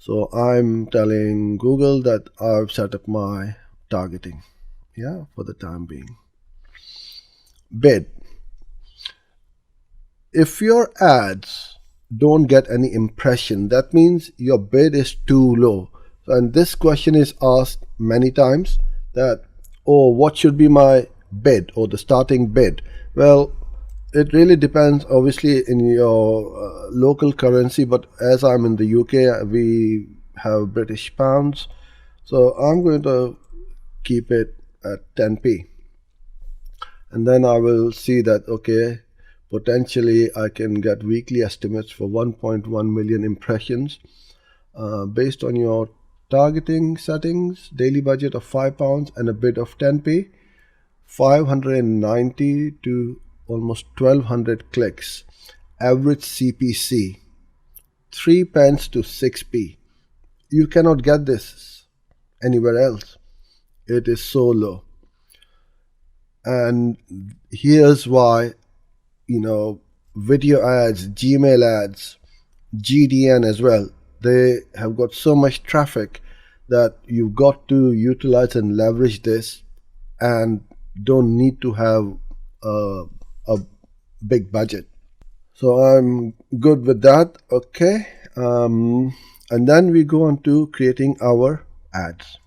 So I'm telling Google that I've set up my targeting, for the time being. Bid. If your ads don't get any impression, that means your bid is too low. And this question is asked many times that, oh, what should be my bid or the starting bid? Well, it really depends, obviously, in your local currency, but as I'm in the UK, we have British pounds. So I'm going to keep it at 10p. And then I will see that, okay, potentially I can get weekly estimates for 1.1 million impressions based on your targeting settings, daily budget of £5 and a bid of 10p, 590 to almost 1200 clicks, average CPC 3 pence to 6p. You cannot get this anywhere else. It is so low. And here's why, video ads, Gmail ads, GDN as well, they have got so much traffic that you've got to utilize and leverage this and don't need to have a big budget. So I'm good with that. Okay. And then we go on to creating our ads.